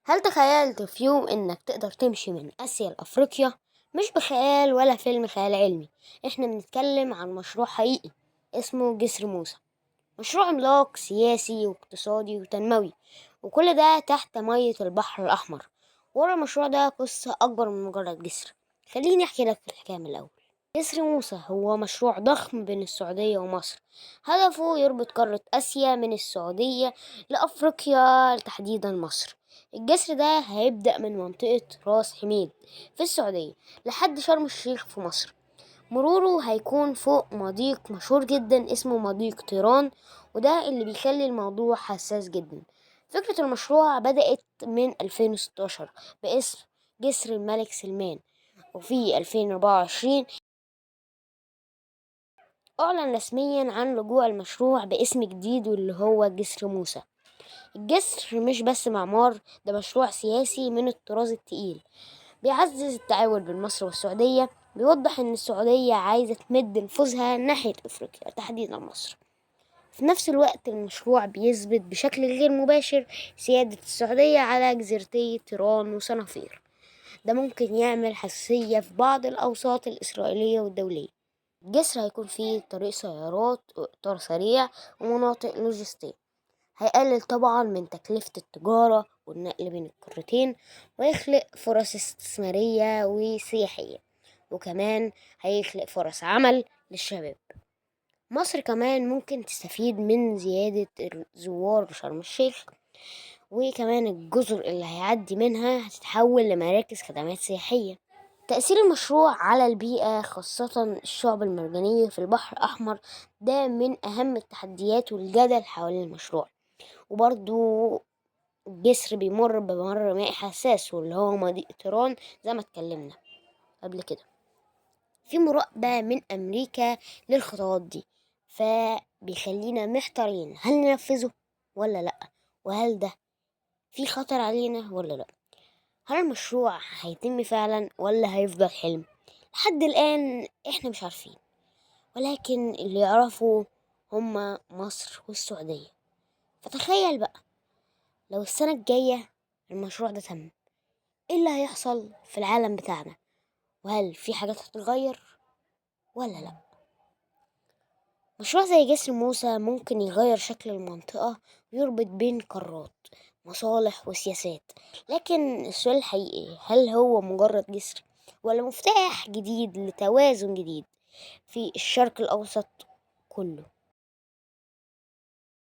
هل تخيلت في يوم إنك تقدر تمشي من آسيا لأفريقيا؟ مش بخيال ولا فيلم خيال علمي. إحنا بنتكلم عن مشروع حقيقي اسمه جسر موسى. مشروع عملاق سياسي واقتصادي وتنموي، وكل ده تحت مية البحر الأحمر. ورا المشروع ده قصة أكبر من مجرد جسر. خليني أحكي لك الحكاية من الأول. جسر موسى هو مشروع ضخم بين السعودية ومصر، هدفه يربط قارة آسيا من السعودية لأفريقيا، تحديدا مصر. الجسر ده هيبدأ من منطقة راس حميد في السعودية لحد شرم الشيخ في مصر. مروره هيكون فوق مضيق مشهور جدا اسمه مضيق طيران، وده اللي بيخلي الموضوع حساس جدا. فكرة المشروع بدأت من 2016 باسم جسر الملك سلمان، وفي 2024 أعلن رسميا عن رجوع المشروع باسم جديد واللي هو جسر موسى. الجسر مش بس معمار، ده مشروع سياسي من الطراز التقيل، بيعزز التعاون بين مصر والسعودية، بيوضح إن السعودية عايزة تمد نفوذها ناحية أفريقيا تحديدا مصر. في نفس الوقت المشروع بيثبت بشكل غير مباشر سيادة السعودية على جزيرتي طيران وصنافير. ده ممكن يعمل حساسية في بعض الأوساط الإسرائيلية والدولية. الجسر هيكون فيه طريق سيارات وإطار سريع ومناطق لوجستية، هيقلل طبعا من تكلفة التجارة والنقل بين القارتين، ويخلق فرص استثمارية وسياحية، وكمان هيخلق فرص عمل للشباب. مصر كمان ممكن تستفيد من زيادة الزوار شرم الشيخ، وكمان الجزر اللي هيعدي منها هتتحول لمراكز خدمات سياحية. تأثير المشروع على البيئة خاصة الشعب المرجانية في البحر الأحمر ده من أهم التحديات والجدل حوالين المشروع. وبرضو الجسر بيمر بممر مائي حساس واللي هو مضيق طيران زي ما اتكلمنا قبل كده. في مراقبة من أمريكا للخطوات دي، فبيخلينا محتارين هل ننفذه ولا لأ، وهل ده في خطر علينا ولا لأ. هل المشروع هيتم فعلا ولا هيفضل حلم؟ لحد الآن احنا مش عارفين، ولكن اللي يعرفوا هما مصر والسعودية. فتخيل بقى لو السنة الجاية المشروع ده تم، ايه اللي هيحصل في العالم بتاعنا؟ وهل في حاجات هتتغير ولا لا؟ مشروع زي جسر موسى ممكن يغير شكل المنطقة ويربط بين قارات، مصالح وسياسات. لكن السؤال الحقيقي، هل هو مجرد جسر ولا مفتاح جديد لتوازن جديد في الشرق الأوسط كله؟